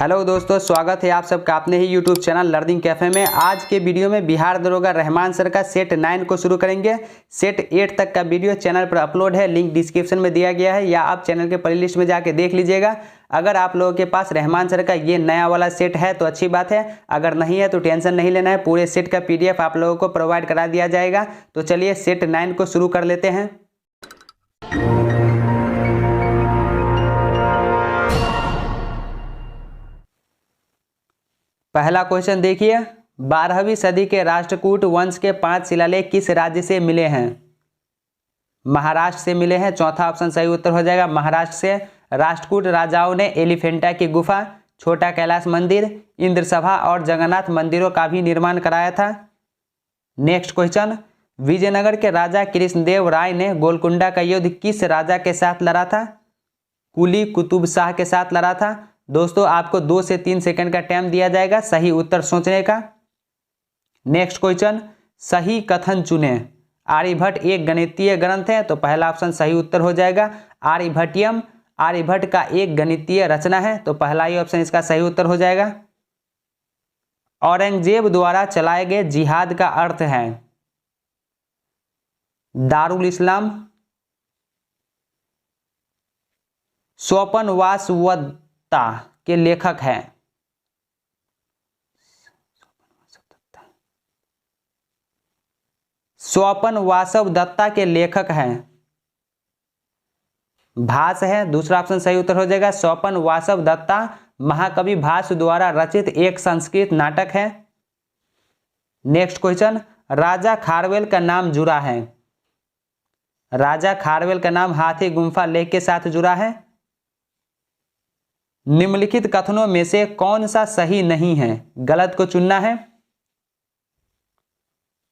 Hello दोस्तों, स्वागत है आप सबका अपने ही यूट्यूब चैनल लर्निंग कैफे में। आज के वीडियो में बिहार दरोगा रहमान सर का सेट 9 को शुरू करेंगे। सेट 8 तक का वीडियो चैनल पर अपलोड है, लिंक डिस्क्रिप्शन में दिया गया है या आप चैनल के प्लेलिस्ट में जाके देख लीजिएगा। अगर आप लोगों के पास रहमान सर का ये नया वाला सेट है तो अच्छी बात है, अगर नहीं है तो टेंशन नहीं लेना है, पूरे सेट का PDF आप लोगों को प्रोवाइड करा दिया जाएगा। तो चलिए सेट 9 को शुरू कर लेते हैं। पहला क्वेश्चन देखिए, 12वीं सदी के राष्ट्रकूट वंश के 5 शिलालेख किस राज्य से मिले हैं? महाराष्ट्र से मिले हैं। चौथा ऑप्शन सही उत्तर हो जाएगा महाराष्ट्र से। राष्ट्रकूट राजाओं ने एलिफेंटा की गुफा, छोटा कैलाश मंदिर, इंद्रसभा और जगन्नाथ मंदिरों का भी निर्माण कराया था। नेक्स्ट क्वेश्चन, विजयनगर के राजा कृष्णदेव राय ने गोलकुंडा का युद्ध किस राजा के साथ लड़ा था? कुली कुतुब शाह के साथ लड़ा था। दोस्तों आपको 2 से 3 सेकंड का टाइम दिया जाएगा सही उत्तर सोचने का। नेक्स्ट क्वेश्चन, सही कथन चुने। आर्यभट्ट एक गणितीय ग्रंथ है, तो पहला ऑप्शन सही उत्तर हो जाएगा आर्यभट्टियम। आर्यभट्ट का एक गणितीय रचना है, तो पहला ही ऑप्शन इसका सही उत्तर हो जाएगा। औरंगजेब द्वारा चलाए गए जिहाद का अर्थ है दारुल इस्लाम। स्वपन वासवदत्ता के लेखक हैं स्वपन वासवदत्ता के लेखक हैं भास है, दूसरा ऑप्शन सही उत्तर हो जाएगा। स्वपन वासवदत्ता महाकवि भास द्वारा रचित एक संस्कृत नाटक है। नेक्स्ट क्वेश्चन, राजा खारवेल का नाम जुड़ा है। राजा खारवेल का नाम हाथी गुम्फा लेक के साथ जुड़ा है। निम्नलिखित कथनों में से कौन सा सही नहीं है? गलत को चुनना है।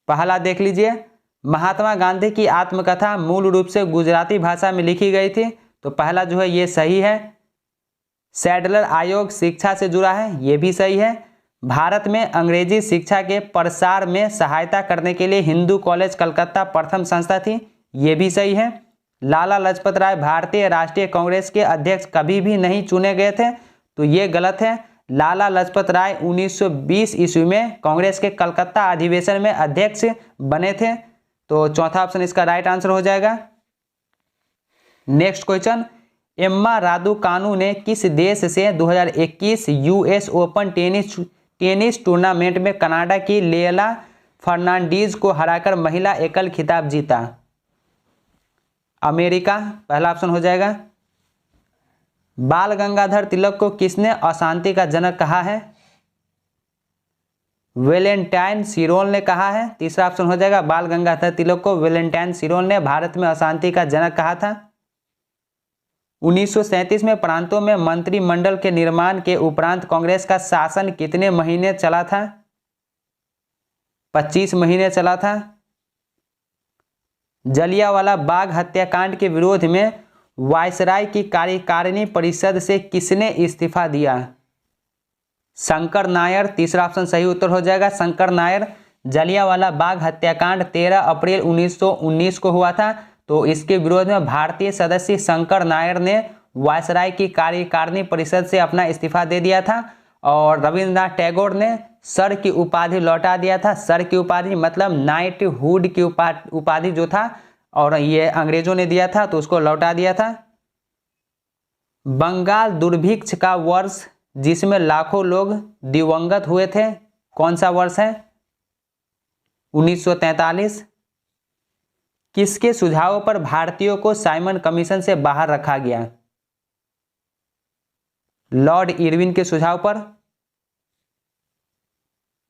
पहला देख लीजिए, महात्मा गांधी की आत्मकथा मूल रूप से गुजराती भाषा में लिखी गई थी, तो पहला जो है ये सही है। सैडलर आयोग शिक्षा से जुड़ा है, ये भी सही है। भारत में अंग्रेजी शिक्षा के प्रसार में सहायता करने के लिए हिंदू कॉलेज कलकत्ता प्रथम संस्था थी, ये भी सही है। लाला लाजपत राय भारतीय राष्ट्रीय कांग्रेस के अध्यक्ष कभी भी नहीं चुने गए थे, तो ये गलत है। लाला लाजपत राय 1920 ईस्वी में कांग्रेस के कलकत्ता अधिवेशन में अध्यक्ष बने थे, तो चौथा ऑप्शन इसका राइट आंसर हो जाएगा। नेक्स्ट क्वेश्चन, एम्मा रादुकानु ने किस देश से 2021 US ओपन टेनिस टूर्नामेंट में कनाडा की लेला फर्नांडीज को हराकर महिला एकल खिताब जीता? अमेरिका, पहला ऑप्शन हो जाएगा। बाल गंगाधर तिलक को किसने अशांति का जनक कहा है? वेलेंटाइन सिरोल ने कहा है, तीसरा ऑप्शन हो जाएगा। बाल गंगाधर तिलक को वेलेंटाइन सिरोल ने भारत में अशांति का जनक कहा था। 1937 में प्रांतों में मंत्रिमंडल के निर्माण के उपरांत कांग्रेस का शासन कितने महीने चला था? 25 महीने चला था। जलियांवाला बाग हत्याकांड के विरोध में वायसराय की कार्यकारिणी परिषद से किसने इस्तीफा दिया? शंकर नायर, तीसरा ऑप्शन सही उत्तर हो जाएगा शंकर नायर। जलियांवाला बाग हत्याकांड 13 अप्रैल 1919 को हुआ था, तो इसके विरोध में भारतीय सदस्य शंकर नायर ने वायसराय की कार्यकारिणी परिषद से अपना इस्तीफा दे दिया था और रविंद्रनाथ टैगोर ने सर की उपाधि लौटा दिया था। सर की उपाधि मतलब नाइटहुड की उपाधि जो था, और ये अंग्रेजों ने दिया था तो उसको लौटा दिया था। बंगाल दुर्भिक्ष का वर्ष जिसमें लाखों लोग दिवंगत हुए थे, कौन सा वर्ष है? 1943। किसके सुझावों पर भारतीयों को साइमन कमीशन से बाहर रखा गया? लॉर्ड इरविन के सुझाव पर।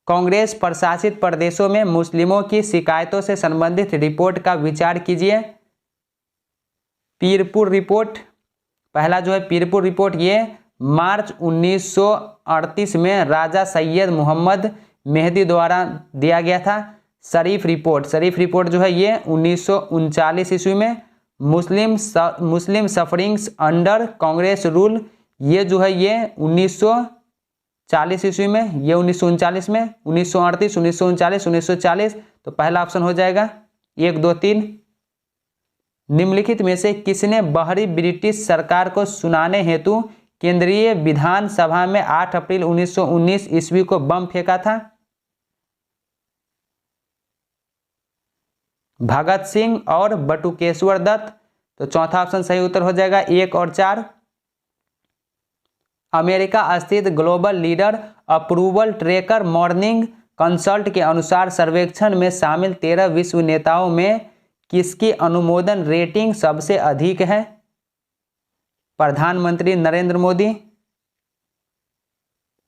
कांग्रेस प्रशासित प्रदेशों में मुस्लिमों की शिकायतों से संबंधित रिपोर्ट का विचार कीजिए। पीरपुर रिपोर्ट, पहला जो है पीरपुर रिपोर्ट, ये मार्च 1938 में राजा सैयद मोहम्मद मेहदी द्वारा दिया गया था। शरीफ रिपोर्ट जो है ये 1939 ईस्वी में। मुस्लिम सफरिंग्स अंडर कांग्रेस रूल, ये जो है ये 1940 ईस्वी में, ये 1939 में। 1938, 1939, 1940, तो पहला ऑप्शन हो जाएगा 1, 2, 3। निम्नलिखित में से किसने बाहरी ब्रिटिश सरकार को सुनाने हेतु केंद्रीय विधानसभा में 8 अप्रैल 1919 ईस्वी को बम फेंका था? भगत सिंह और बटुकेश्वर दत्त। तो चौथा ऑप्शन सही उत्तर हो जाएगा 1 और 4। अमेरिका स्थित global leader approval tracker morning consult के अनुसार सर्वेक्षण में शामिल 13 विश्व नेताओं में किसकी अनुमोदन रेटिंग सबसे अधिक है? प्रधानमंत्री नरेंद्र मोदी।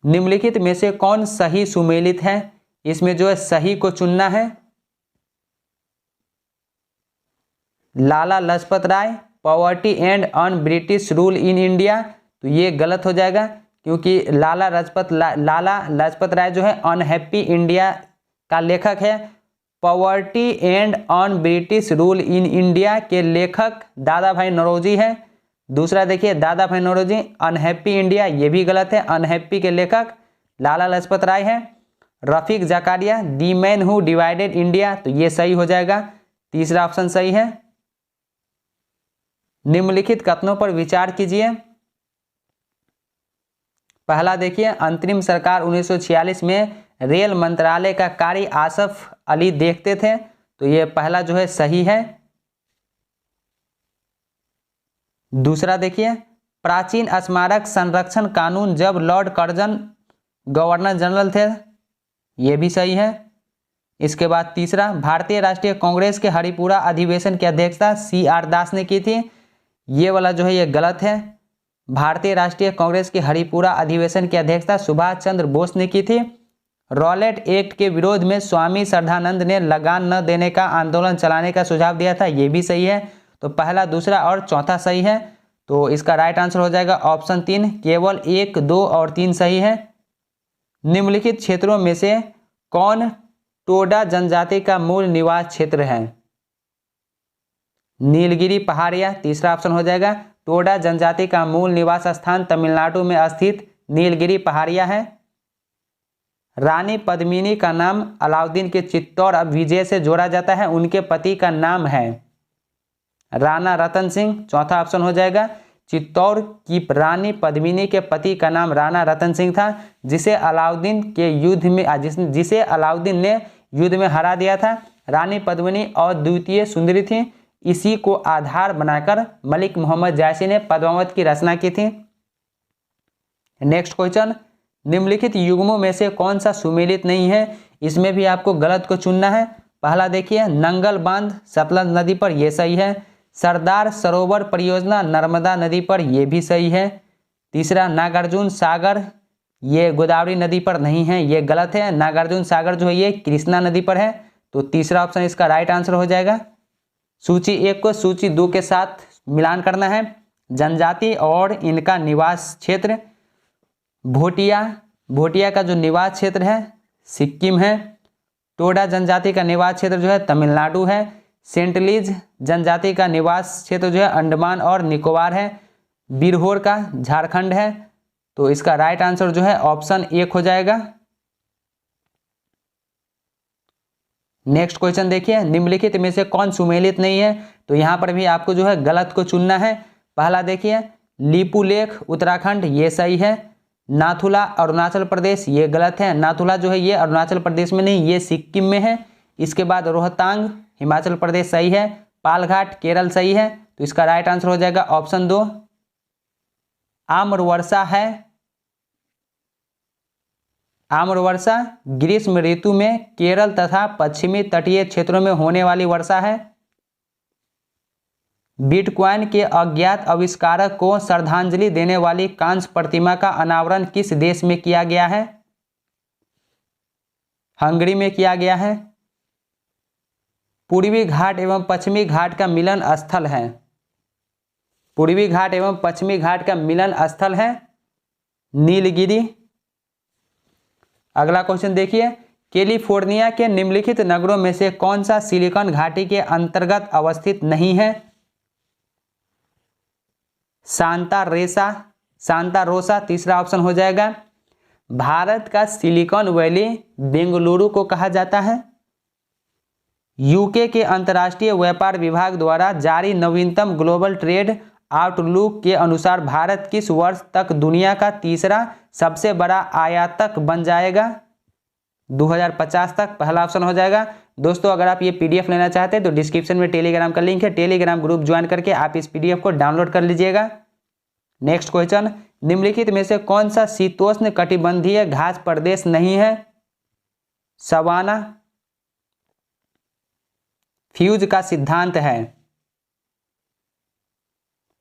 निम्नलिखित में से कौन सही सुमेलित है? इसमें जो है सही को चुनना है। Lala Lajpat Rai, poverty and un British rule in India. तो ये गलत हो जाएगा, क्योंकि लाला लाजपत राय जो है अनहैप्पी इंडिया का लेखक है। Poverty and un British rule in India के लेखक दादा भाई नौरोजी है। दूसरा देखिए दादा भाई नौरोजी, अनहैप्पी इंडिया, ये भी गलत है। अनहैप्पी के लेखक लाला लाजपत राय है। Rafiq Zakaria, the man who divided India. तो ये सही हो जाएगा, तीसरा ऑप्शन सही है। निम्नलिखित कथनों पर विचार कीजिए। पहला देखिए, अंतरिम सरकार 1946 में रेल मंत्रालय का कार्य आसफ अली देखते थे। तो ये पहला जो है सही है। दूसरा देखिए, प्राचीन स्मारक संरक्षण कानून जब लॉर्ड कर्जन गवर्नर जनरल थे। ये भी सही है। इसके बाद तीसरा, भारतीय राष्ट्रीय कांग्रेस के हरिपुरा अधिवेशन की अध्यक्षता CR दास ने की थी। ये वाला जो है ये गलत है। भारतीय राष्ट्रीय कांग्रेस के हरिपुरा अधिवेशन की अध्यक्षता सुभाष चंद्र बोस ने की थी। रॉलेट एक्ट के विरोध में स्वामी श्रद्धानंद ने लगान न देने का आंदोलन चलाने का सुझाव दिया था। ये भी सही है। तो पहला, दूसरा और चौथा सही है। तो इसका राइट आंसर हो जाएगा ऑप्शन 3। केवल 1, 2 और 3 सही है। निम्नलिखित क्षेत्रों में से कौन टोडा जनजाति का मूल निवास क्षेत्र है? नीलगिरी पहाड़िया, तीसरा ऑप्शन हो जाएगा। टोडा जनजाति का मूल निवास स्थान तमिलनाडु में स्थित नीलगिरी पहाड़िया है। रानी पद्मिनी का नाम अलाउद्दीन के चित्तौड़ विजय से जोड़ा जाता है। उनके पति का नाम है राणा रतन सिंह। चौथा ऑप्शन हो जाएगा। चित्तौड़ की रानी पद्मिनी के पति का नाम राणा रतन सिंह था, जिसे अलाउद्दीन ने युद्ध में हरा दिया था। रानी पद्मिनी और द्वितीय सुंदरी थी। इसी को आधार बनाकर मलिक मोहम्मद जायसी ने पद्मावत की रचना की थी। नेक्स्ट क्वेश्चन, निम्नलिखित युग्मों में से कौन सा सुमेलित नहीं है? इसमें भी आपको गलत को चुनना है। पहला देखिए, नंगल बांध सतलज नदी पर, यह सही है। सरदार सरोवर परियोजना नर्मदा नदी पर, यह भी सही है। तीसरा, नागार्जुन सागर, ये गोदावरी नदी पर नहीं है, ये गलत है। नागार्जुन सागर जो है ये कृष्णा नदी पर है। तो तीसरा ऑप्शन इसका राइट आंसर हो जाएगा। सूची 1 को सूची 2 के साथ मिलान करना है। जनजाति और इनका निवास क्षेत्र, भोटिया का जो निवास क्षेत्र है सिक्किम है। टोडा जनजाति का निवास क्षेत्र जो है तमिलनाडु है। सेंटलीज जनजाति का निवास क्षेत्र जो है अंडमान और निकोबार है। बिरहोर का झारखंड है। तो इसका राइट आंसर जो है ऑप्शन 1 हो जाएगा। नेक्स्ट क्वेश्चन देखिए, निम्नलिखित में से कौन सुमेलित नहीं है? तो यहां पर भी आपको जो है गलत को चुनना है। पहला देखिए, लिपुलेख उत्तराखंड, ये सही है। नाथुला अरुणाचल प्रदेश, ये गलत है। नाथुला जो है ये अरुणाचल प्रदेश में नहीं, ये सिक्किम में है। इसके बाद रोहतांग हिमाचल प्रदेश सही है। पालघाट केरल सही है। तो इसका राइट आंसर हो जाएगा ऑप्शन 2। आम्रवर्षा है, आम्रवर्षा ग्रीष्म ऋतु में केरल तथा पश्चिमी तटीय क्षेत्रों में होने वाली वर्षा है। बिटकॉइन के अज्ञात आविष्कारक को श्रद्धांजलि देने वाली कांस्य प्रतिमा का अनावरण किस देश में किया गया है? हंगरी में किया गया है। पूर्वी घाट एवं पश्चिमी घाट का मिलन स्थल है। पूर्वी घाट एवं पश्चिमी घाट का मिलन स्थल है नीलगिरी। अगला क्वेश्चन देखिए, कैलिफोर्निया के निम्नलिखित नगरों में से कौन सा सिलिकॉन घाटी के अंतर्गत अवस्थित नहीं है? सांता रोसा, तीसरा ऑप्शन हो जाएगा। भारत का सिलिकॉन वैली बेंगलुरु को कहा जाता है। यूके के अंतर्राष्ट्रीय व्यापार विभाग द्वारा जारी नवीनतम ग्लोबल ट्रेड आउटलुक के अनुसार भारत किस वर्ष तक दुनिया का तीसरा सबसे बड़ा आयातक बन जाएगा? 2050 तक पहला ऑप्शन हो जाएगा। दोस्तों अगर आप ये पीडीएफ लेना चाहते हैं तो डिस्क्रिप्शन में टेलीग्राम का लिंक है, टेलीग्राम ग्रुप ज्वाइन करके आप इस पीडीएफ को डाउनलोड कर लीजिएगा। नेक्स्ट क्वेश्चन, निम्नलिखित में से कौन सा शीतोष्ण कटिबंधीय घास प्रदेश नहीं है? सवाना। फ्यूज का सिद्धांत है,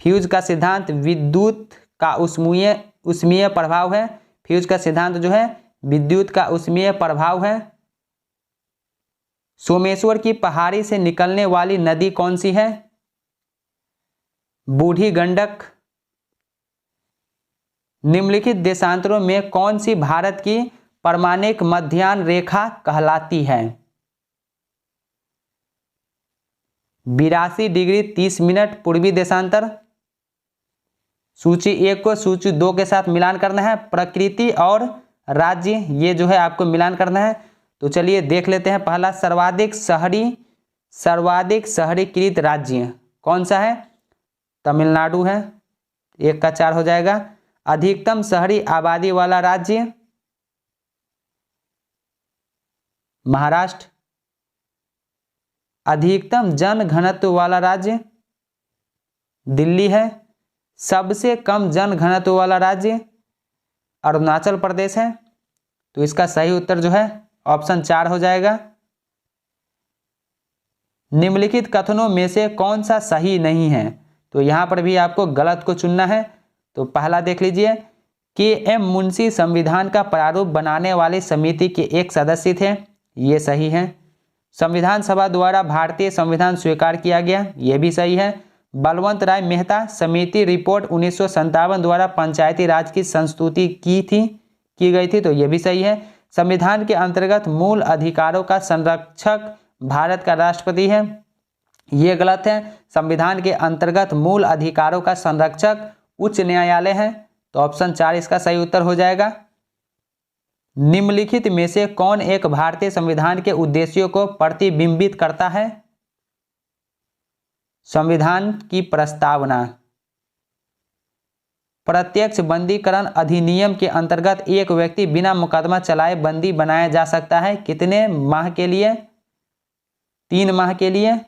फ्यूज का सिद्धांत विद्युत का उष्मीय प्रभाव है। फ्यूज का सिद्धांत जो है विद्युत का उष्मीय प्रभाव है। सोमेश्वर की पहाड़ी से निकलने वाली नदी कौन सी है? बूढ़ी गंडक। निम्नलिखित देशांतरों में कौन सी भारत की परमाणिक मध्याह्न रेखा कहलाती है? 82 डिग्री 30 मिनट पूर्वी देशांतर। सूची 1 को सूची 2 के साथ मिलान करना है। प्रकृति और राज्य ये जो है आपको मिलान करना है। तो चलिए देख लेते हैं। पहला सर्वाधिक शहरीकृत राज्य कौन सा है? तमिलनाडु है, 1 का 4 हो जाएगा। अधिकतम शहरी आबादी वाला राज्य महाराष्ट्र। अधिकतम जन घनत्व वाला राज्य दिल्ली है। सबसे कम जन घनत्व वाला राज्य अरुणाचल प्रदेश है। तो इसका सही उत्तर जो है ऑप्शन 4 हो जाएगा। निम्नलिखित कथनों में से कौन सा सही नहीं है? तो यहां पर भी आपको गलत को चुनना है। तो पहला देख लीजिए, के.एम. मुंशी संविधान का प्रारूप बनाने वाली समिति के एक सदस्य थे, ये सही है। संविधान सभा द्वारा भारतीय संविधान स्वीकार किया गया, यह भी सही है। बलवंत राय मेहता समिति रिपोर्ट 1957 द्वारा पंचायती राज की संस्तुति की गई थी, तो यह भी सही है। संविधान के अंतर्गत मूल अधिकारों का संरक्षक भारत का राष्ट्रपति है, ये गलत है। संविधान के अंतर्गत मूल अधिकारों का संरक्षक उच्च न्यायालय है। तो ऑप्शन 4 इसका सही उत्तर हो जाएगा। निम्नलिखित में से कौन एक भारतीय संविधान के उद्देश्यों को प्रतिबिंबित करता है? संविधान की प्रस्तावना। प्रत्यक्ष बंदीकरण अधिनियम के अंतर्गत एक व्यक्ति बिना मुकदमा चलाए बंदी बनाया जा सकता है कितने माह के लिए? 3 माह के लिए।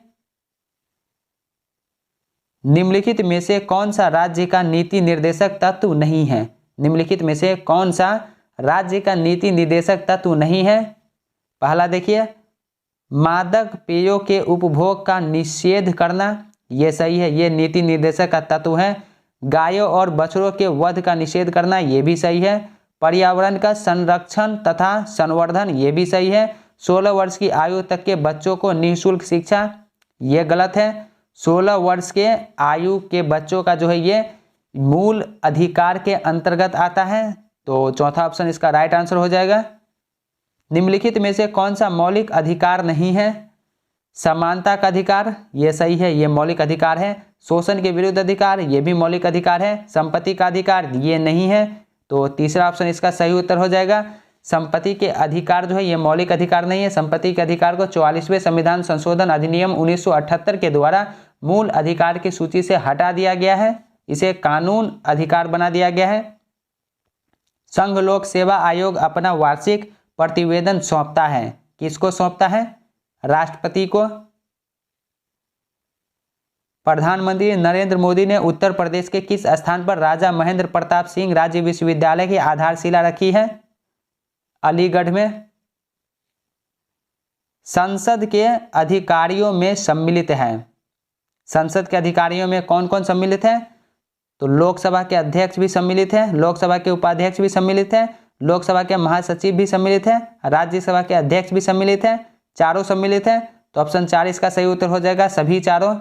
निम्नलिखित में से कौन सा राज्य का नीति निर्देशक तत्व नहीं है? निम्नलिखित में से कौन सा राज्य का नीति निर्देशक तत्व नहीं है? पहला देखिए, मादक पेयों के उपभोग का निषेध करना, यह सही है, यह नीति निर्देशक का तत्व है। गायों और बछड़ों के वध का निषेध करना, यह भी सही है। पर्यावरण का संरक्षण तथा संवर्धन, यह भी सही है। 16 वर्ष की आयु तक के बच्चों को निःशुल्क शिक्षा, यह गलत है। 16 वर्ष के आयु के बच्चों का जो है ये मूल अधिकार के अंतर्गत आता है। तो चौथा ऑप्शन इसका राइट आंसर हो जाएगा। निम्नलिखित में से कौन सा मौलिक अधिकार नहीं है? समानता का अधिकार, यह सही है, यह मौलिक अधिकार है। शोषण के विरुद्ध अधिकार, यह भी मौलिक अधिकार है। संपत्ति का अधिकार, ये नहीं है। तो तीसरा ऑप्शन इसका सही उत्तर हो जाएगा। संपत्ति के अधिकार जो है ये मौलिक अधिकार नहीं है। संपत्ति के अधिकार को 44वें संविधान संशोधन अधिनियम 1978 के द्वारा मूल अधिकार की सूची से हटा दिया गया है, इसे कानून अधिकार बना दिया गया है। संघ लोक सेवा आयोग अपना वार्षिक प्रतिवेदन सौंपता है, किसको सौंपता है? राष्ट्रपति को। प्रधानमंत्री नरेंद्र मोदी ने उत्तर प्रदेश के किस स्थान पर राजा महेंद्र प्रताप सिंह राज्य विश्वविद्यालय की आधारशिला रखी है? अलीगढ़ में। संसद के अधिकारियों में सम्मिलित है। संसद के अधिकारियों में कौन कौन सम्मिलित है? तो लोकसभा के अध्यक्ष भी सम्मिलित हैं, लोकसभा के उपाध्यक्ष भी सम्मिलित हैं, लोकसभा के महासचिव भी सम्मिलित हैं, राज्यसभा के अध्यक्ष भी सम्मिलित हैं, चारों सम्मिलित हैं। तो ऑप्शन 4 इसका सही उत्तर हो जाएगा, सभी चारों।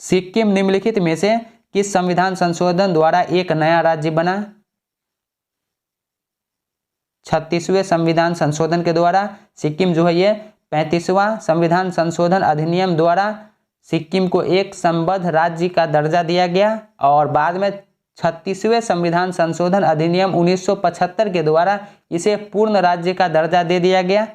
सिक्किम निम्नलिखित में से किस संविधान संशोधन द्वारा एक नया राज्य बना? 36वें संविधान संशोधन के द्वारा सिक्किम जो है ये 35वां संविधान संशोधन अधिनियम द्वारा सिक्किम को एक संबद्ध राज्य का दर्जा दिया गया और बाद में 36वें संविधान संशोधन अधिनियम 1975 के द्वारा इसे पूर्ण राज्य का दर्जा दे दिया गया।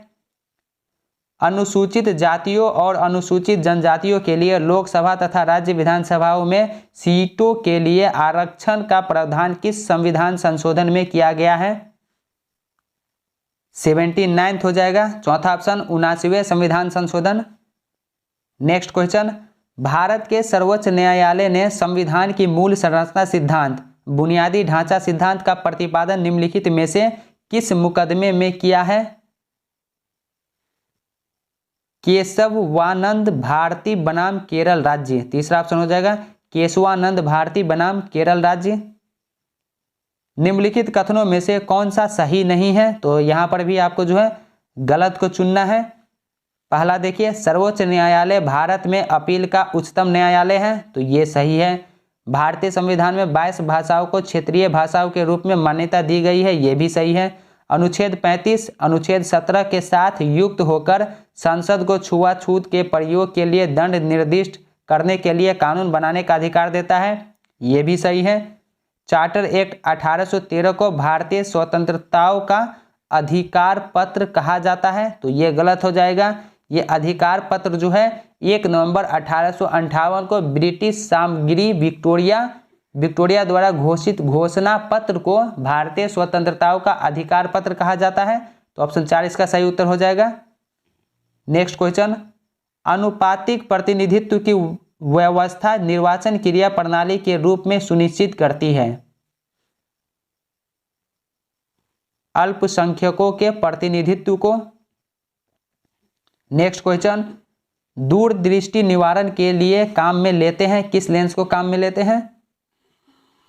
अनुसूचित जातियों और अनुसूचित जनजातियों के लिए लोकसभा तथा राज्य विधानसभाओं में सीटों के लिए आरक्षण का प्रावधान किस संविधान संशोधन में किया गया है? 79 हो जाएगा चौथा ऑप्शन, 79वें संविधान संशोधन। नेक्स्ट क्वेश्चन, भारत के सर्वोच्च न्यायालय ने संविधान की मूल संरचना सिद्धांत, बुनियादी ढांचा सिद्धांत का प्रतिपादन निम्नलिखित में से किस मुकदमे में किया है? केशवानंद भारती बनाम केरल राज्य, तीसरा ऑप्शन हो जाएगा केशवानंद भारती बनाम केरल राज्य। निम्नलिखित कथनों में से कौन सा सही नहीं है? तो यहां पर भी आपको जो है गलत को चुनना है। पहला देखिए, सर्वोच्च न्यायालय भारत में अपील का उच्चतम न्यायालय है, तो ये सही है। भारतीय संविधान में 22 भाषाओं को क्षेत्रीय भाषाओं के रूप में मान्यता दी गई है, ये भी सही है। अनुच्छेद 35 अनुच्छेद 17 के साथ युक्त होकर संसद को छुआछूत के प्रयोग के लिए दंड निर्दिष्ट करने के लिए कानून बनाने का अधिकार देता है, ये भी सही है। चार्टर एक्ट 1813 को भारतीय स्वतंत्रताओं का अधिकार पत्र कहा जाता है, तो ये गलत हो जाएगा। ये अधिकार पत्र जो है 1 नवंबर 1858 को ब्रिटिश सामग्री विक्टोरिया द्वारा घोषित घोषणा पत्र को भारतीय स्वतंत्रताओं का अधिकार पत्र कहा जाता है, तो ऑप्शन 4 इसका सही उत्तर हो जाएगा। नेक्स्ट क्वेश्चन, अनुपातिक प्रतिनिधित्व की व्यवस्था निर्वाचन क्रिया प्रणाली के रूप में सुनिश्चित करती है? अल्पसंख्यकों के प्रतिनिधित्व को। नेक्स्ट क्वेश्चन, दूरदृष्टि निवारण के लिए काम में लेते हैं, किस लेंस को काम में लेते हैं?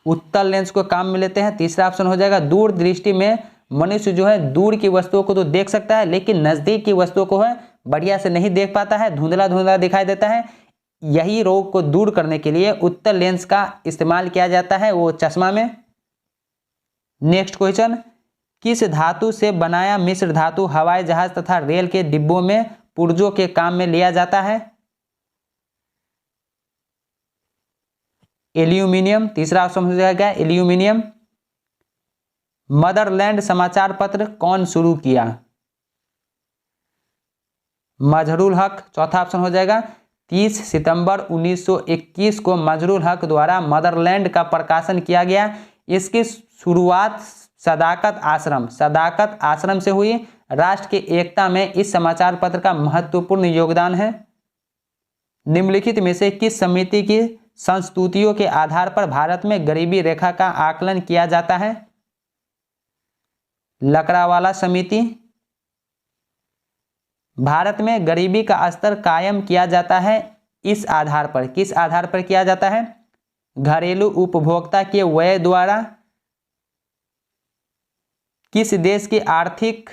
उत्तल लेंस को काम में लेते हैं, तीसरा ऑप्शन हो जाएगा। दूरदृष्टि में मनुष्य जो है दूर की वस्तुओं को तो देख सकता है, लेकिन नजदीक की वस्तुओं को है बढ़िया से नहीं देख पाता है, धुंधला धुंधला दिखाई देता है। यही रोग को दूर करने के लिए उत्तल लेंस का इस्तेमाल किया जाता है, वो चश्मा में। नेक्स्ट क्वेश्चन, किस धातु से बनाया मिश्र धातु हवाई जहाज तथा रेल के डिब्बों में पुर्जों के काम में लिया जाता है? एल्यूमिनियम, तीसरा ऑप्शन हो जाएगा एल्यूमिनियम। मदरलैंड समाचार पत्र कौन शुरू किया? मजहरूल हक, चौथा ऑप्शन हो जाएगा। 30 सितंबर 1921 को मजहरूल हक द्वारा मदरलैंड का प्रकाशन किया गया। इसकी शुरुआत सदाकत आश्रम से हुई। राष्ट्र की एकता में इस समाचार पत्र का महत्वपूर्ण योगदान है। निम्नलिखित में से किस समिति की संस्तुतियों के आधार पर भारत में गरीबी रेखा का आकलन किया जाता है? लकड़ावाला समिति। भारत में गरीबी का स्तर कायम किया जाता है इस आधार पर, किस आधार पर किया जाता है? घरेलू उपभोक्ता के व्यय द्वारा। किस देश की आर्थिक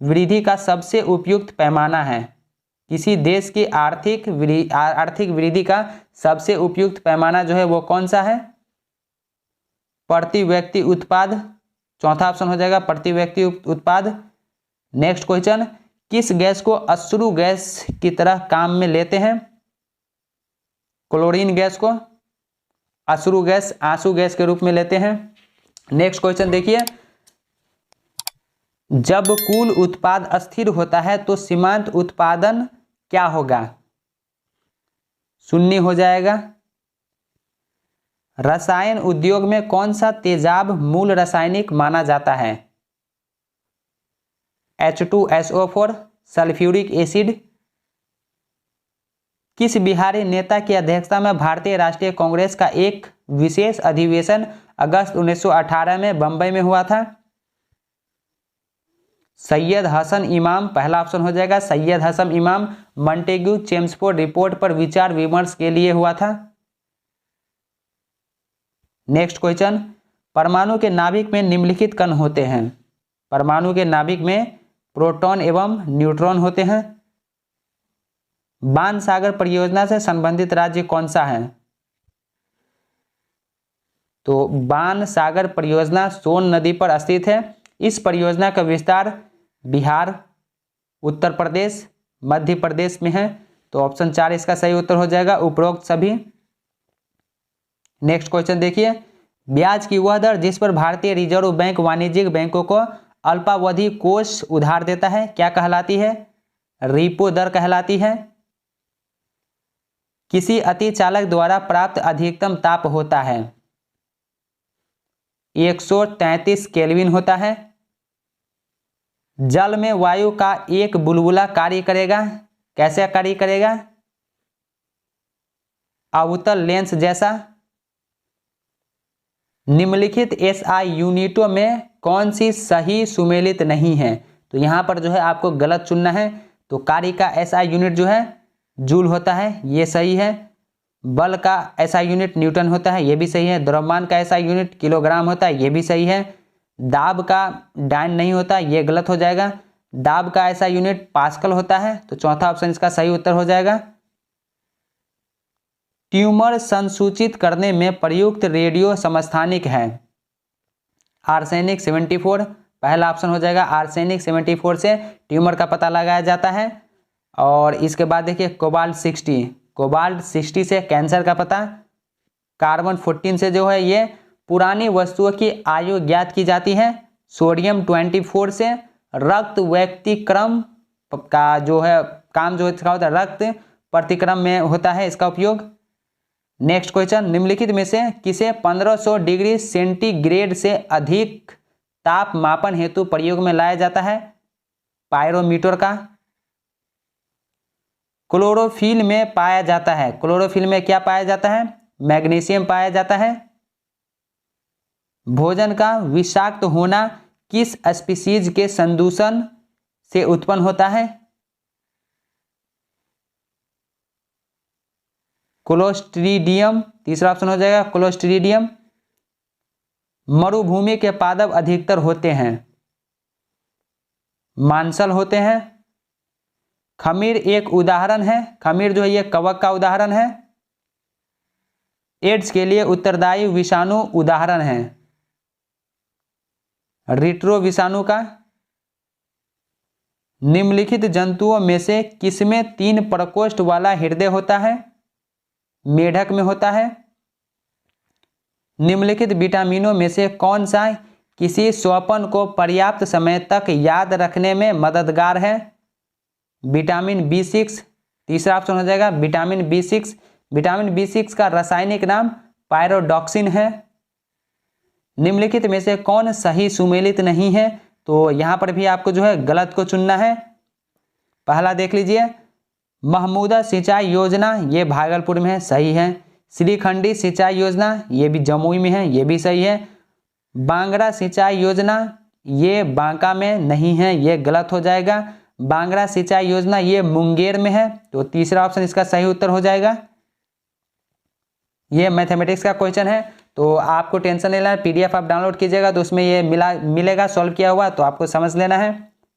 वृद्धि का सबसे उपयुक्त पैमाना है? किसी देश की आर्थिक वृद्धि का सबसे उपयुक्त पैमाना जो है वो कौन सा है? प्रति व्यक्ति उत्पाद, चौथा ऑप्शन हो जाएगा प्रति व्यक्ति उत्पाद। नेक्स्ट क्वेश्चन, किस गैस को अश्रु गैस की तरह काम में लेते हैं? क्लोरीन गैस को अश्रु गैस, आंसू गैस के रूप में लेते हैं। नेक्स्ट क्वेश्चन देखिए, जब कुल उत्पाद अस्थिर होता है तो सीमांत उत्पादन क्या होगा? शून्य हो जाएगा। रसायन उद्योग में कौन सा तेजाब मूल रासायनिक माना जाता है? H2SO4, sulphuric acid. किस बिहारी नेता की अध्यक्षता में भारतीय राष्ट्रीय कांग्रेस का एक विशेष अधिवेशन अगस्त 1918 में बंबई में हुआ था? सैयद हसन इमाम, पहला ऑप्शन हो जाएगा सैयद हसन इमाम। मॉन्टेग्यू चेम्सफोर्ड रिपोर्ट पर विचार विमर्श के लिए हुआ था। नेक्स्ट क्वेश्चन, परमाणु के नाभिक में निम्नलिखित कण होते हैं? परमाणु के नाभिक में प्रोटॉन एवं न्यूट्रॉन होते हैं। बाण सागर परियोजना से संबंधित राज्य कौन सा है? तो बाण सागर परियोजना सोन नदी पर स्थित है। इस परियोजना का विस्तार बिहार, उत्तर प्रदेश, मध्य प्रदेश में है, तो ऑप्शन 4 इसका सही उत्तर हो जाएगा, उपरोक्त सभी। नेक्स्ट क्वेश्चन देखिए, ब्याज की वह दर जिस पर भारतीय रिजर्व बैंक वाणिज्यिक बैंकों को अल्पावधि कोष उधार देता है क्या कहलाती है? रीपो दर कहलाती है। किसी अतिचालक द्वारा प्राप्त अधिकतम ताप होता है 133 केल्विन होता है। जल में वायु का एक बुलबुला कार्य करेगा, कैसे कार्य करेगा? अवतल लेंस जैसा। निम्नलिखित एसआई यूनिटों में कौन सी सही सुमेलित नहीं है? तो यहां पर जो है आपको गलत चुनना है। तो कार्य का एसआई यूनिट जो है जूल होता है, ये सही है। बल का एसआई यूनिट न्यूटन होता है, ये भी सही है। द्रव्यमान का एसआई यूनिट किलोग्राम होता है, ये भी सही है। दाब का डाइन नहीं होता, ये गलत हो जाएगा। दाब का ऐसा यूनिट पास्कल होता है, तो चौथा ऑप्शन इसका सही उत्तर हो जाएगा। ट्यूमर संसूचित करने में प्रयुक्त रेडियो समस्थानिक है आर्सेनिक 74, पहला ऑप्शन हो जाएगा। आर्सेनिक 74 से ट्यूमर का पता लगाया जाता है। और इसके बाद देखिए कोबाल्ट 60, कोबाल्ट 60 से कैंसर का पता। कार्बन 14 से जो है ये पुरानी वस्तुओं की आयु ज्ञात की जाती है। सोडियम 24 से रक्त व्यक्तिक्रम का जो है काम जो इसका होता है रक्त प्रतिक्रम में होता है इसका उपयोग। नेक्स्ट क्वेश्चन, निम्नलिखित में से किसे 1500 डिग्री सेंटीग्रेड से अधिक ताप मापन हेतु प्रयोग में लाया जाता है? पायरोमीटर का। क्लोरोफिल में पाया जाता है, क्लोरोफिल में क्या पाया जाता है? मैग्नीशियम पाया जाता है। भोजन का विषाक्त होना किस स्पीशीज के संदूषण से उत्पन्न होता है? क्लोस्ट्रीडियम, तीसरा ऑप्शन हो जाएगा क्लोस्ट्रीडियम। मरुभूमि के पादप अधिकतर होते हैं, मांसल होते हैं। खमीर एक उदाहरण है, खमीर जो है ये कवक का उदाहरण है। एड्स के लिए उत्तरदायी विषाणु उदाहरण है रिट्रो विषाणु का। निम्नलिखित जंतुओं में से किसमें 3 प्रकोष्ठ वाला हृदय होता है? मेढक में होता है। निम्नलिखित विटामिनों में से कौन सा किसी स्वप्न को पर्याप्त समय तक याद रखने में मददगार है? विटामिन B6, तीसरा ऑप्शन हो जाएगा विटामिन B6। विटामिन B6 का रासायनिक नाम पायरोडॉक्सिन है। निम्नलिखित में से कौन सही सुमेलित नहीं है? तो यहां पर भी आपको जो है गलत को चुनना है। पहला देख लीजिए, महमूदा सिंचाई योजना ये भागलपुर में है, सही है। श्रीखंडी सिंचाई योजना ये भी जमुई में है, ये भी सही है। बांगड़ा सिंचाई योजना ये बांका में नहीं है, ये गलत हो जाएगा। बांगड़ा सिंचाई योजना ये मुंगेर में है, तो तीसरा ऑप्शन इसका सही उत्तर हो जाएगा। ये मैथमेटिक्स का क्वेश्चन है, तो आपको टेंशन नहीं लेना, PDF आप डाउनलोड कीजिएगा तो उसमें ये मिलेगा सॉल्व किया हुआ, तो आपको समझ लेना है।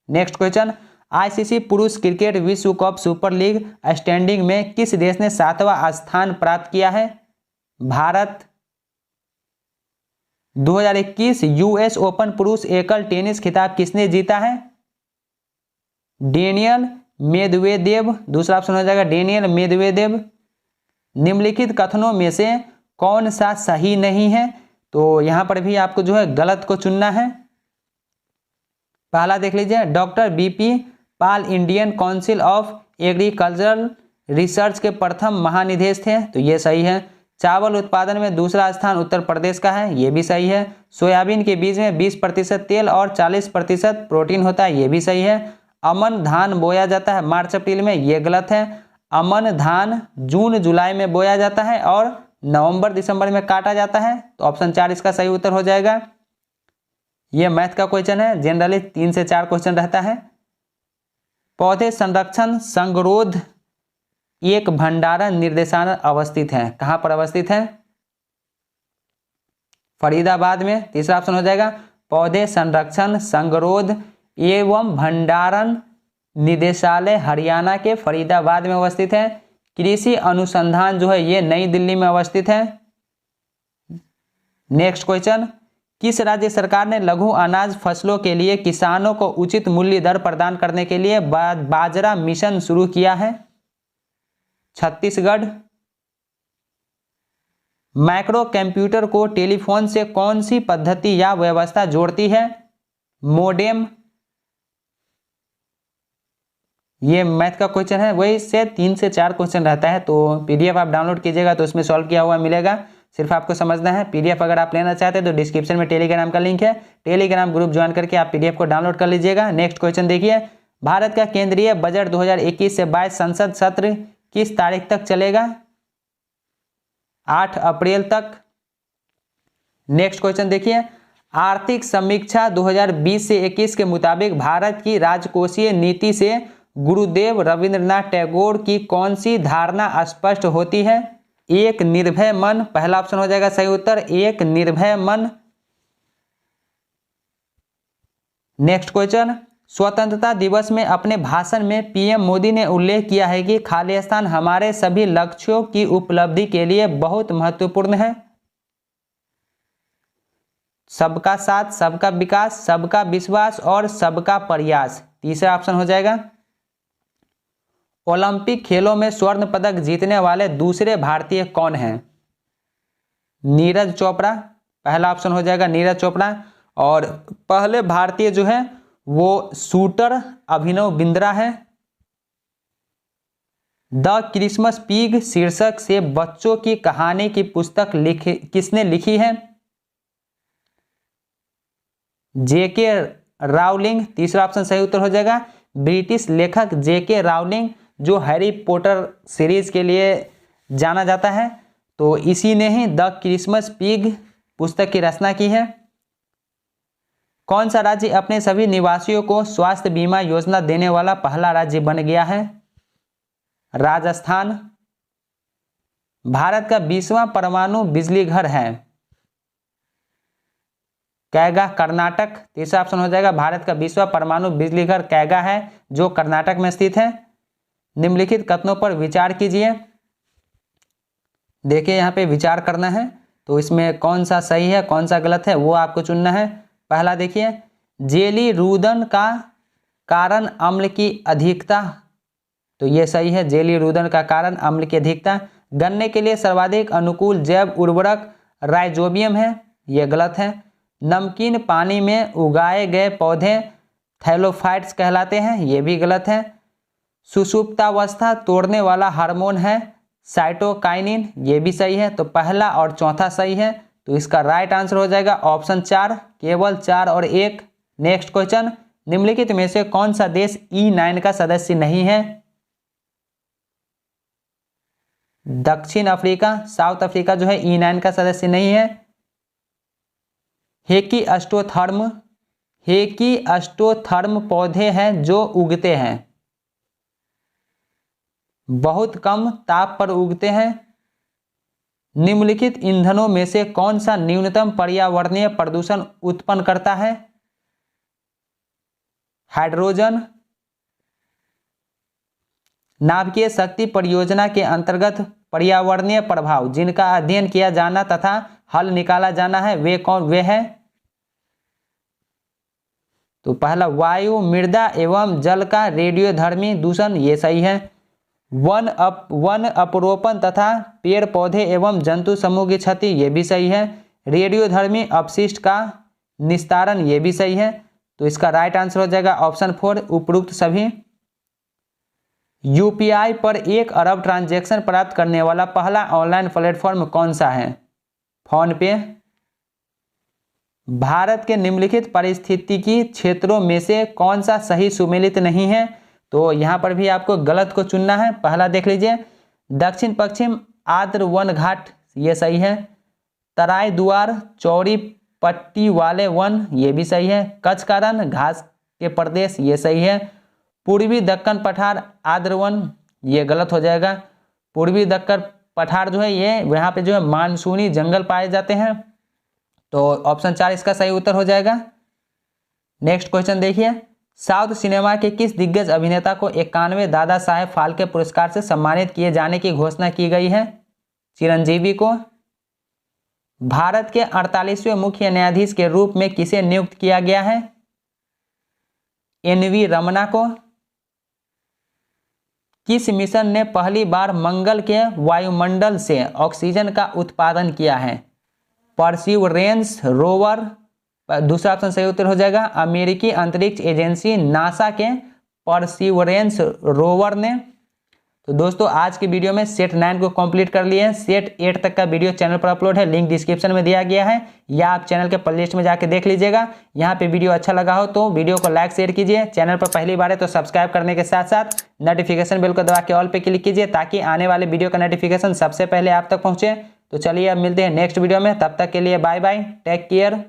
नेक्स्ट क्वेश्चन, ICC पुरुष क्रिकेट विश्व कप सुपर लीग स्टैंडिंग में किस देश ने 7वां स्थान प्राप्त किया है? भारत। 2021 US ओपन पुरुष एकल टेनिस खिताब किसने जीता है? डेनियल मेदवेदेव, दूसरा ऑप्शन हो जाएगा डेनियल मेदवेदेव। निम्नलिखित कथनों में से कौन सा सही नहीं है? तो यहां पर भी आपको जो है गलत को चुनना है। पहला देख लीजिए, doctor BP Pal Indian council of agricultural research के प्रथम महानिदेशक थे, तो ये सही है। चावल उत्पादन में दूसरा स्थान उत्तर प्रदेश का है, ये भी सही है। सोयाबीन के बीज में 20% तेल और 40% प्रोटीन होता है, ये भी सही है। अमन धान बोया जाता है मार्च अप्रैल में, ये गलत है। अमन धान जून जुलाई में बोया जाता है और नवंबर दिसंबर में काटा जाता है, तो ऑप्शन 4 इसका सही उत्तर हो जाएगा। ये मैथ का क्वेश्चन है, जनरली 3 से 4 क्वेश्चन रहता है। पौधे संरक्षण संगरोध एक भंडारण निर्देशालय अवस्थित है, कहां पर अवस्थित है? फरीदाबाद में, तीसरा ऑप्शन हो जाएगा। पौधे संरक्षण संगरोध एवं भंडारण निदेशालय हरियाणा के फरीदाबाद में अवस्थित है। कृषि अनुसंधान जो है ये नई दिल्ली में अवस्थित है। नेक्स्ट क्वेश्चन, किस राज्य सरकार ने लघु अनाज फसलों के लिए किसानों को उचित मूल्य दर प्रदान करने के लिए बाजरा मिशन शुरू किया है? छत्तीसगढ़। माइक्रो कंप्यूटर को टेलीफोन से कौन सी पद्धति या व्यवस्था जोड़ती है? मोडेम। ये मैथ का क्वेश्चन है, वही से 3 से 4 क्वेश्चन रहता है। तो पीडीएफ आप डाउनलोड कीजिएगा तो उसमें सॉल्व किया हुआ मिलेगा, सिर्फ आपको समझना है। पीडीएफ अगर आप लेना चाहते हैं तो डिस्क्रिप्शन में टेलीग्राम का लिंक है, टेलीग्राम ग्रुप ज्वाइन करके आप पीडीएफ को डाउनलोड कर लीजिएगा। नेक्स्ट क्वेश्चन देखिए, भारत का केंद्रीय बजट 2021 से 22 संसद सत्र किस तारीख तक चलेगा? 8 अप्रैल तक। नेक्स्ट क्वेश्चन देखिए, आर्थिक समीक्षा 2020 से 21 के मुताबिक भारत की राजकोषीय नीति से गुरुदेव रविंद्रनाथ टैगोर की कौन सी धारणा स्पष्ट होती है? एक निर्भय मन, पहला ऑप्शन हो जाएगा सही उत्तर, एक निर्भय मन। नेक्स्ट क्वेश्चन, स्वतंत्रता दिवस में अपने भाषण में पीएम मोदी ने उल्लेख किया है कि खालिस्तान हमारे सभी लक्ष्यों की उपलब्धि के लिए बहुत महत्वपूर्ण है। सबका साथ, सबका विकास, सबका विश्वास और सबका प्रयास, तीसरा ऑप्शन हो जाएगा। ओलंपिक खेलों में स्वर्ण पदक जीतने वाले दूसरे भारतीय कौन हैं? नीरज चोपड़ा, पहला ऑप्शन हो जाएगा नीरज चोपड़ा। और पहले भारतीय जो है वो शूटर अभिनव बिंद्रा है। द क्रिसमस पिग शीर्षक से बच्चों की कहानी की पुस्तक किसने लिखी है? जेके रावलिंग, तीसरा ऑप्शन सही उत्तर हो जाएगा। ब्रिटिश लेखक जेके रावलिंग जो हैरी पॉटर सीरीज के लिए जाना जाता है, तो इसी ने ही द क्रिसमस पिग पुस्तक की रचना की है। कौन सा राज्य अपने सभी निवासियों को स्वास्थ्य बीमा योजना देने वाला पहला राज्य बन गया है? राजस्थान। भारत का 20वां परमाणु बिजली घर है? कैगा, कर्नाटक, तीसरा ऑप्शन हो जाएगा। भारत का 20वां परमाणु बिजली घर कैगा है जो कर्नाटक में स्थित है। निम्नलिखित कथनों पर विचार कीजिए। देखिए यहाँ पे विचार करना है, तो इसमें कौन सा सही है कौन सा गलत है वो आपको चुनना है। पहला देखिए, जेली रुदन का कारण अम्ल की अधिकता, तो ये सही है, जेली रुदन का कारण अम्ल की अधिकता। गन्ने के लिए सर्वाधिक अनुकूल जैव उर्वरक राइजोबियम है, ये गलत है। नमकीन पानी में उगाए गए पौधे थैलोफाइट्स कहलाते हैं, ये भी गलत है। सुषुप्तावस्था तोड़ने वाला हार्मोन है साइटोकाइनिन, ये भी सही है। तो पहला और चौथा सही है, तो इसका राइट आंसर हो जाएगा ऑप्शन 4, केवल 4 और 1। नेक्स्ट क्वेश्चन, निम्नलिखित में से कौन सा देश E9 का सदस्य नहीं है? दक्षिण अफ्रीका, साउथ अफ्रीका जो है E9 का सदस्य नहीं है। हेकी अस्टोथर्म पौधे हैं जो उगते हैं, बहुत कम ताप पर उगते हैं। निम्नलिखित ईंधनों में से कौन सा न्यूनतम पर्यावरणीय प्रदूषण उत्पन्न करता है? हाइड्रोजन। नाभिकीय शक्ति परियोजना के अंतर्गत पर्यावरणीय प्रभाव जिनका अध्ययन किया जाना तथा हल निकाला जाना है वे हैं? तो पहला वायु, मृदा एवं जल का रेडियोधर्मी दूषण, ये सही है। वन अपरोपण तथा पेड़ पौधे एवं जंतु समूह की क्षति, ये भी सही है। रेडियोधर्मी अपशिष्ट का निस्तारण, ये भी सही है। तो इसका राइट आंसर हो जाएगा ऑप्शन 4, उपरोक्त सभी। यूपीआई पर 1 अरब ट्रांजैक्शन प्राप्त करने वाला पहला ऑनलाइन प्लेटफॉर्म कौन सा है? फोन पे। भारत के निम्नलिखित पारिस्थितिकी क्षेत्रों में से कौन सा सही सुमेलित नहीं है? तो यहाँ पर भी आपको गलत को चुनना है। पहला देख लीजिए, दक्षिण पश्चिम आर्द्र वन घाट, ये सही है। तराई दुआर चौड़ी पट्टी वाले वन, ये भी सही है। कच्छ का रण घास के प्रदेश, ये सही है। पूर्वी दक्कन पठार आर्द्र वन, ये गलत हो जाएगा। पूर्वी दक्कन पठार जो है ये यहाँ पे जो है मानसूनी जंगल पाए जाते हैं, तो ऑप्शन 4 इसका सही उत्तर हो जाएगा। नेक्स्ट क्वेश्चन देखिए, साउथ सिनेमा के किस दिग्गज अभिनेता को 91वें दादा साहेब फाल्के पुरस्कार से सम्मानित किए जाने की घोषणा की गई है? चिरंजीवी को। भारत के 48वें मुख्य न्यायाधीश के रूप में किसे नियुक्त किया गया है? NV रमना को। किस मिशन ने पहली बार मंगल के वायुमंडल से ऑक्सीजन का उत्पादन किया है? परसिवरेंस रोवर, दूसरा ऑप्शन सही उत्तर हो जाएगा। अमेरिकी अंतरिक्ष एजेंसी नासा के परसिवरेंस रोवर ने। तो दोस्तों आज की वीडियो में सेट 9 को कंप्लीट कर लिए हैं। सेट 8 तक का वीडियो चैनल पर अपलोड है, लिंक डिस्क्रिप्शन में दिया गया है, या आप चैनल के प्लेलिस्ट में जाके देख लीजिएगा। यहाँ पे वीडियो अच्छा लगा हो तो वीडियो को लाइक शेयर कीजिए। चैनल पर पहली बार है तो सब्सक्राइब करने के साथ साथ नोटिफिकेशन बेल को दबा के ऑल पे क्लिक कीजिए, ताकि आने वाले वीडियो का नोटिफिकेशन सबसे पहले आप तक पहुँचे। तो चलिए अब मिलते हैं नेक्स्ट वीडियो में, तब तक के लिए बाय बाय, टेक केयर।